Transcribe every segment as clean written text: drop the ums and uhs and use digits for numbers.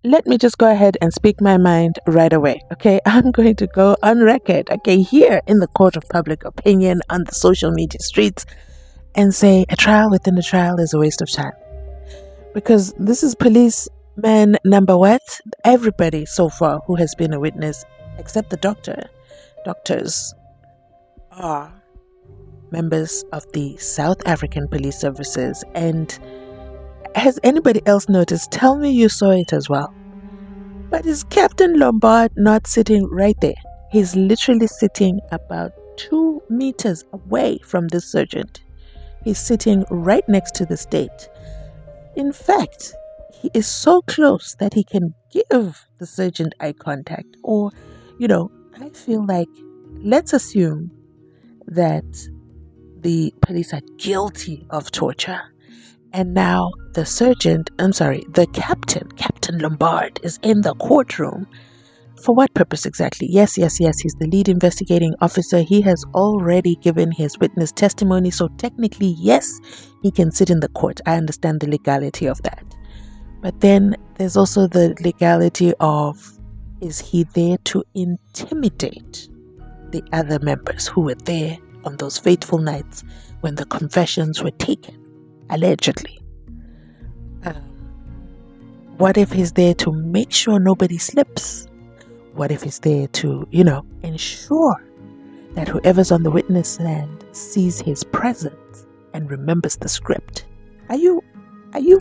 let me just go ahead and speak my mind right away. Okay, I'm going to go on record, okay, here in the court of public opinion on the social media streets and say a trial within a trial is a waste of time. Because this is policeman number what? Everybody so far who has been a witness, except the doctors are members of the South African Police Services. And has anybody else noticed? Tell me you saw it as well. But is Captain Lombard not sitting right there? He's literally sitting about 2 meters away from the sergeant. He's sitting right next to the state. In fact, he is so close that he can give the sergeant eye contact. Or, I feel like, let's assume that the police are guilty of torture. And now the Captain Lombard is in the courtroom. For what purpose exactly? Yes, he's the lead investigating officer. He has already given his witness testimony. So technically, yes, he can sit in the court. I understand the legality of that. But then there's also the legality of, is he there to intimidate the other members who were there on those fateful nights when the confessions were taken, allegedly? What if he's there to make sure nobody slips? What if he's there to, ensure that whoever's on the witness stand sees his presence and remembers the script? Are you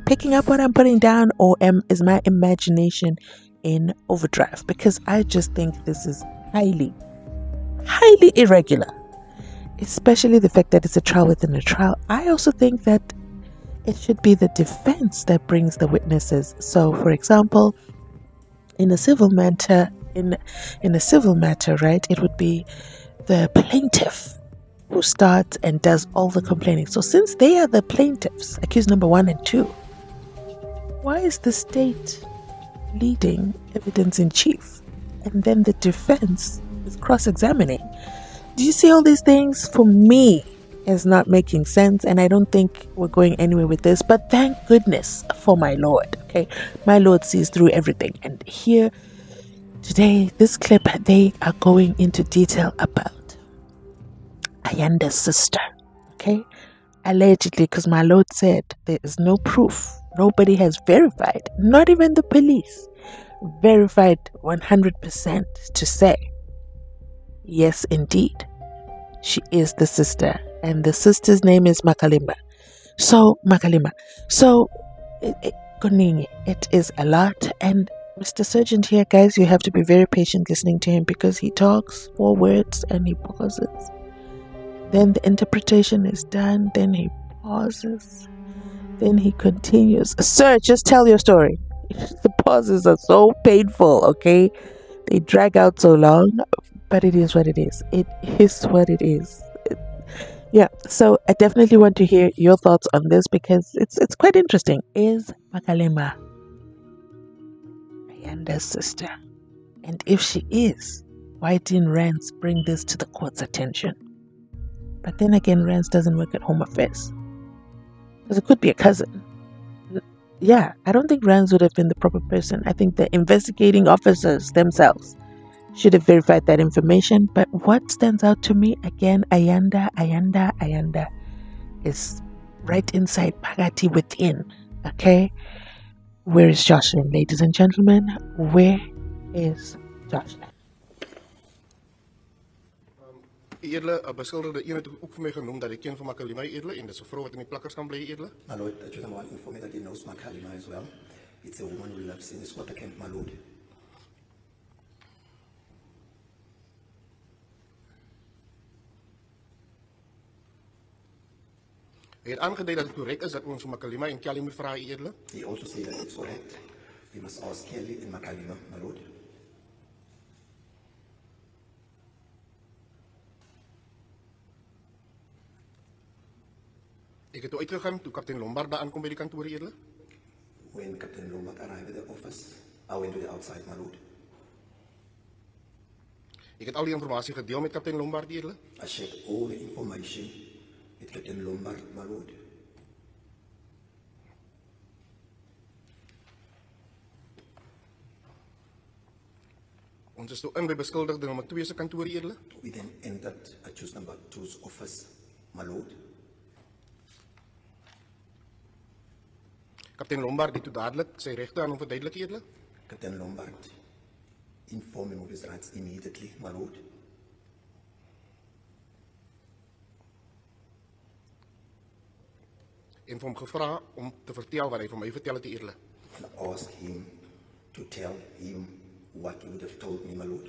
picking up what I'm putting down, or is my imagination in overdrive? Because I just think this is highly, highly irregular, especially the fact that it's a trial within a trial. I also think that it should be the defense that brings the witnesses. So, for example, in a civil matter, right, it would be the plaintiff who starts and does all the complaining. So, since they are the plaintiffs, accused number 1 and 2, why is the state leading evidence in chief, and then the defense is cross-examining? Do you see all these things? For me, is not making sense, and I don't think we're going anywhere with this. But thank goodness for my Lord. Okay, my Lord sees through everything. And here today, this clip, they are going into detail about Ayanda's sister. Okay, allegedly, because my Lord said there is no proof. Nobody has verified, not even the police, verified 100% to say, yes, indeed, she is the sister. And the sister's name is Makalima. So, it is a lot. And Mr. Sergeant here, guys, you have to be very patient listening to him, because he talks 4 words and he pauses. Then the interpretation is done. Then he pauses. Then he continues. Sir, just tell your story. The pauses are so painful, okay? They drag out so long, but it is what it is. It is what it is. Yeah, so I definitely want to hear your thoughts on this, because it's quite interesting. Is Makalima Ayanda's sister? And if she is, why didn't Rance bring this to the court's attention? But then again, Rance doesn't work at Home Affairs, because it could be a cousin. Yeah, I don't think Rance would have been the proper person. I think the investigating officers themselves should have verified that information. But what stands out to me, again, Ayanda is right inside Pagati within. Okay, where is Jocelyn, ladies and gentlemen? Where is Jocelyn? Edele, 'n beskuldigde een het ook vir my genoem dat ek ken van Makalima Edele, en dis 'n vrou wat in die plakkers kan bly, Edele. My lord, I just want to inform you that he knows Makalima as well. It's a woman who lives in this water camp, my lord. Hy het aangedui dat dit korrek is dat ons vir Makalima en Kelly moet vra, Edele. He also said that it's correct. We must ask Kelly and Makalima, my lord. Ek het toe uitgegaan toe kaptein Lombard daar aankom by die kantoor, Edele. When Captain Lombard arrived at the office, I went to the outside, my lord. Ek het al die informasie gedeel met kaptein Lombard, Edele. I shared all the information with Captain Lombard, my lord. Ons is toe in by beskuldigde nommer 2 se kantoor, edele. We then entered accused number 2's office, my lord. Kaptein Lombard het toe dadelik sy regte aan hom verduidelik, edele. Captain Lombard informed him of his rights immediately, my lord. En vir hom gevra om te vertel wat hy vir my vertel het, edele. And asked him to tell him what he would have told me, my lord.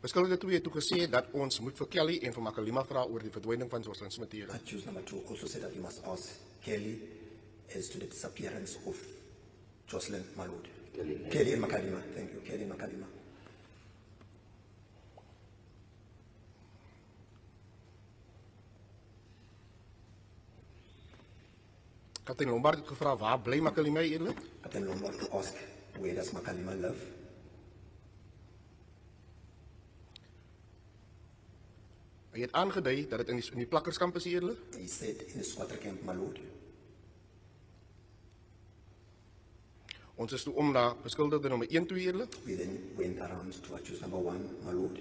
Beskuldigde 2 het toe gesê dat ons moet vir Kelly en vir Makalima vra oor die verdwyning van Jocelyn Smith, edele. Accused number 2 also said that you must ask Kelly as to the disappearance of Jocelyn, my lord. Kelly and Makalima, thank you, Kelly and Makalima. Kaptein Lombard het gevra waar bly Makalima, edele? Captain Lombard asked, where does Makalima live? Hy het aangedui dat dit in die plakkerskamp is, edele. He said in the squatter camp, my lord. Ons is toe om na beskuldigde nommer 1 toe, edele. We then went around to accused number 1, my lord.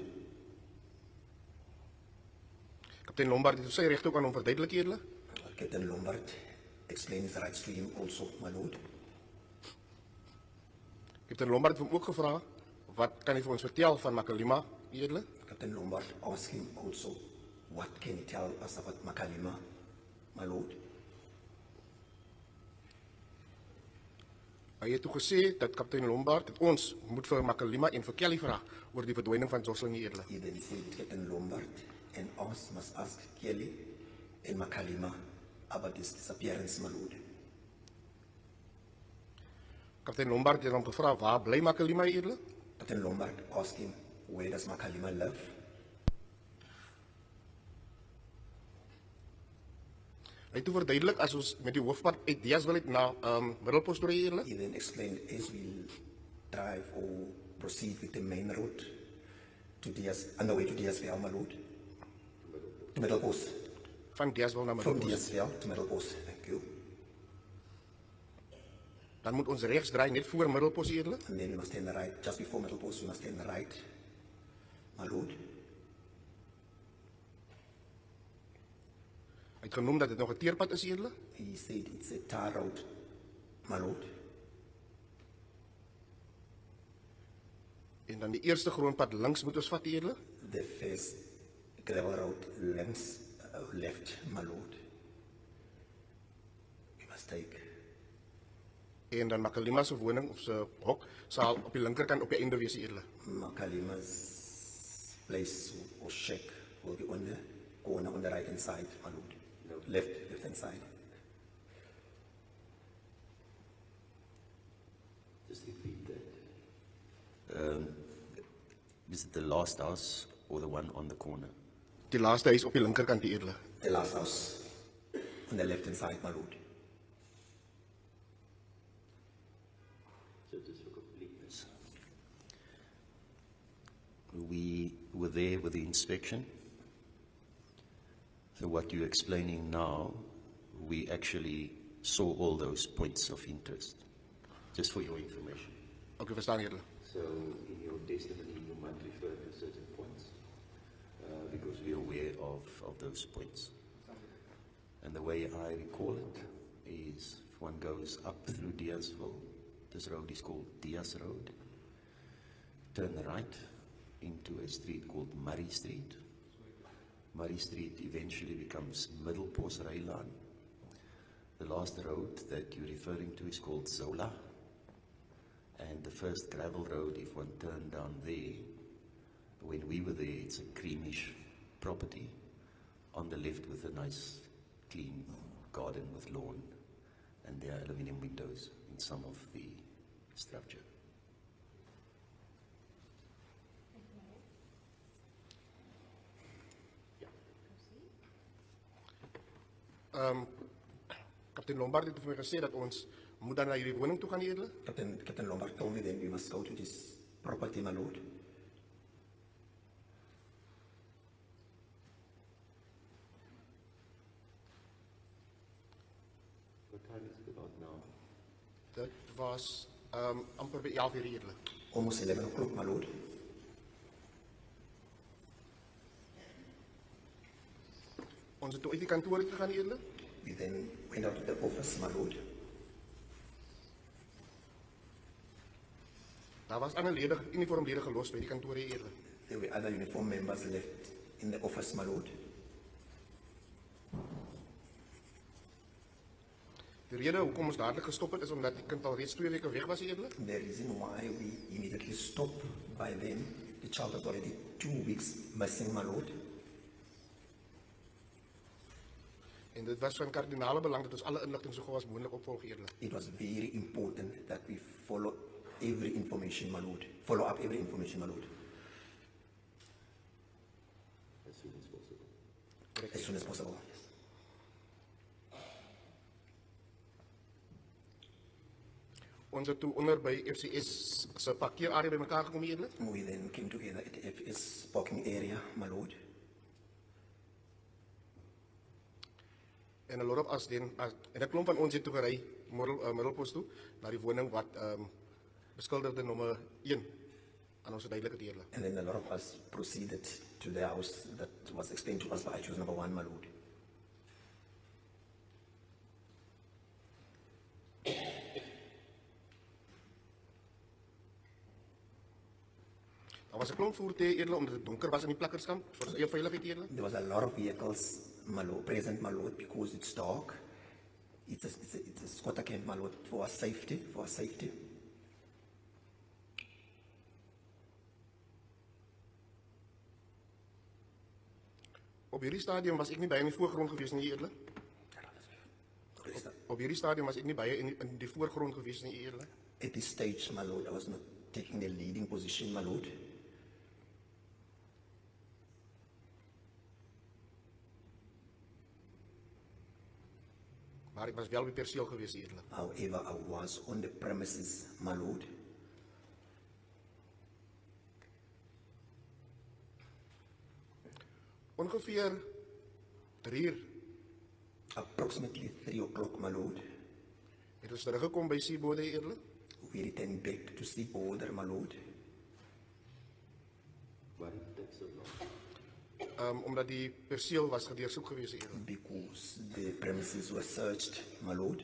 Kaptein Lombard het toe sy regte ook aan hom verduidelik, edele. Captain Lombard explained his rights to him also, my lord. Kaptein Lombard het hom ook gevra wat kan hy vir ons vertel van Makalima, edele? Captain Lombard asked him also, what can he tell us about Makalima, my lord? Hy het toe gesê dat Kaptein Lombard het ons moet vir Makalima en vir Kelly vra oor die verdwyning van Jocelyn, edele. He then said, Captain Lombard and us must ask Kelly and Makalima about this disappearance, my lord. Kaptein Lombard het hom gevra waar bly Makalima, edele? Captain Lombard asked him, where does Makalima live? Hy het toe verduidelik as ons met die hoofpad uit Diasville uit na Middelpost toe ry, edele. He then explained, as we drive or proceed with the main road to on the way to Diasville, my lord. To Middelpost. Van Diasville na From Middelpost. Diasville to Middelpost, thank you. Dan moet ons regs draai net voor Middelpost, edele. And then we must turn right, just before Middelpost, we must turn right, my lord. Hy het genoem dat dit nog 'n teerpad is, edele. He said it's a tar road, my lord. En dan die eerste grondpad links moet ons vat, edele. The first gravel road left, my lord. We must take. En dan Makalima se woning of se hok sal op die linkerkant op die einde wees, edele. Makalima's place or shack will be on the corner on the right hand side, my lord. Left hand side. Just repeat that. Is it the last house or the one on the corner? Die laaste huis op die linkerkant, edele. The last house on the left hand side, my lord. So just for completeness. We were there with the inspection. So what you're explaining now, we actually saw all those points of interest. Just for your information. Okay, verstaan, edele. So in your testimony, you might refer to certain points because we're aware of those points. And the way I recall it is if one goes up through Diasville, this road is called Dias Road, turn right into a street called Murray Street. Murray Street eventually becomes Middelpost rail line. The last road that you're referring to is called Zola. And the first gravel road, if one turned down there, when we were there, it's a creamish property on the left with a nice clean garden with lawn. And there are aluminium windows in some of the structure. Kaptein Lombard het vir my gesê dat ons moet dan na hierdie woning toe gaan, edele. Captain Lombard told me then we must go to this property, my lord. What time is it about now? Dit was amper by 11 uur eerder. Almost 11 o'clock, my lord. Ons het toe uit die kantoor uit gegaan eerder. We then went out to the office, my lord. Daar was ander lede, uniformlede gelos by die kantoor eerder. There were other uniform members left in the office, my lord. Die rede hoekom ons dadelik gestop het is omdat die kind al reeds 2 weke weg was eerder. The reason why we immediately stopped by then, the child was already 2 weeks missing, my lord. En dit was van kardinale belang dat ons alle inligting so gou as moontlik opvolg eerder. It was very important that we follow every information, my lord. Follow up every information, my lord, As soon as possible. as soon as possible. Ons het toe onder by FCS se parkeerarea bymekaar gekom eerder. We then came together at the FS parking area, my lord. En 'n lot of us then, en 'n klomp van ons het toe gery Middelpos toe na die woning wat beskuldigde nommer 1 aan ons verduidelik het eerder. And then a lot of us proceeded to the house that was explained to us by choose number 1, my lord. Daar was 'n klomp voertuie eerder omdat dit donker was in die plakkerskamp vir ons eie veiligheid eerder. There was a lot of vehicles, my lord, present, my lord, because it's dark. It's a squatter camp, my lord, for our safety, for our safety. Op hierdie stadium was ek nie baie in die voorgrond gewees nie eerder. Op hierdie stadium was ek nie baie in die voorgrond gewees nie eerder. At this stage, my lord, I was not taking the leading position, my lord. Maar ek was wel by perseel gewees eerder. However, I was on the premises, my lord. Ongeveer 3 uur Approximately 3 o'clock, my lord. het ons teruggekom by Seabode eerder. We returned back to Seaborder, my lord. Why did it take so long? Omdat die perseel was gedeursoek gewees eerder. Because the premises were searched, my lord.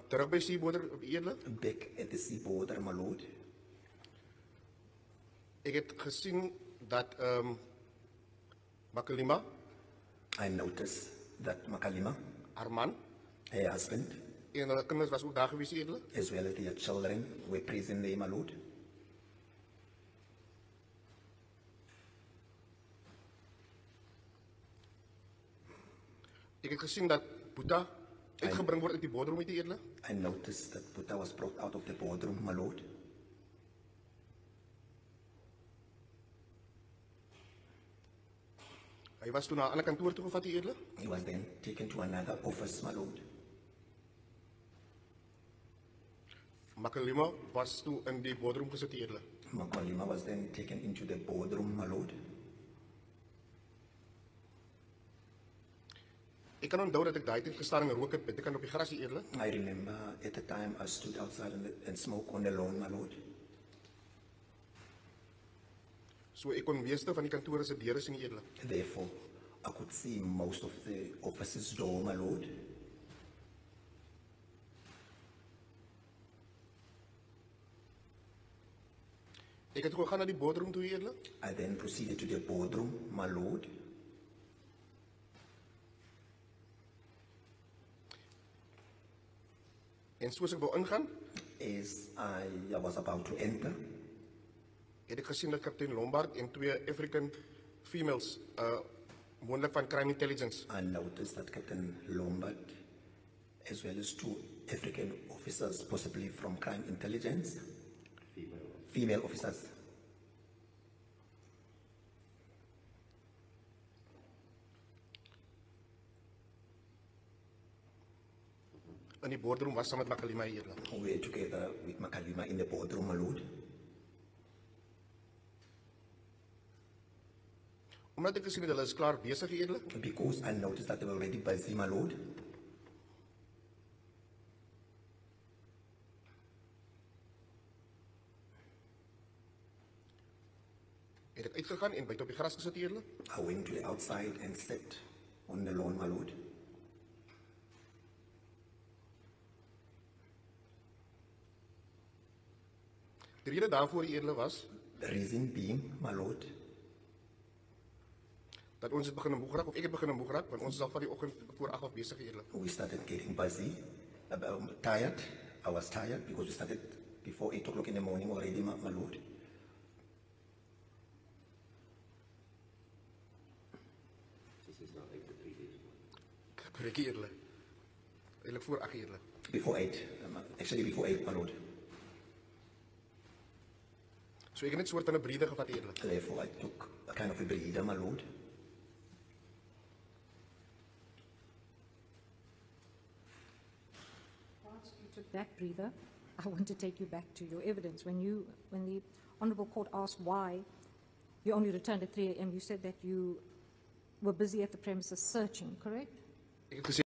Terug by Seabode eerder. Back at the Seaborder, my lord. Ek het gesien dat Makalima, I noticed that Makalima, haar man her husband, en hulle kinders was ook daar gewees eerder. as well as their children, were present there, my lord. Ek het gesien dat Boeta uitgebring word uit die boardroom uit eerder. I noticed that Buddha was brought out of the boardroom, my lord. Hy was toe na 'n ander kantoor toe gevat eerder. He was then taken to another office, my lord. Makalima was toe in die boardroom gesit eerder. Makalima was then taken into the boardroom, my lord. Ek kan onthou dat ek daai tyd gestaan en rook het binnekant op die grasie eerder. I remember at the time I stood outside and smoked on the lawn, my lord. So ek kon meeste van die kantore se deure sien eerder. Therefore, I could see most of the offices' door, my lord. Ek het gegaan na die boardroom toe eerder. I then proceeded to the boardroom, my lord. En soos ek wou ingaan, As I was about to enter, het ek gesien dat kaptein Lombard en 2 African females moontlik van crime intelligence I noticed that Captain Lombard, as well as 2 African officers, possibly from crime intelligence, female officers, in die boardroom was saam met Makalima eerder. were together with Makalima in the boardroom, my lord. Omdat ek gesien het, hulle is klaar besig, eerlik. Because I noticed that they were already busy, my lord. Het ek uitgegaan en buite op die gras gesit, eerlik. I went to the outside and sat on the lawn, my lord. Die rede daarvoor, eerlik, was The reason being, my lord, dat ons het begin in Boeg raak, of ek het begin in Boeg raak, want ons is al van die oggend voor 8 af besig, eerlik. we started getting busy, tired. I was tired because we started before 8 o'clock in the morning already, my lord. This is now 8 to 3 days. Korrek, eerlik. Eerlik voor 8, eerlik. Before 8, actually before 8, my lord. So ek het net soort van 'n breather gevat, eerlik. Therefore, I took a kind of a breather, my lord. Whilst you took that breather, I want to take you back to your evidence. When the Honourable Court asked why you only returned at 3 a.m., you said that you were busy at the premises searching, correct? Ek het gesê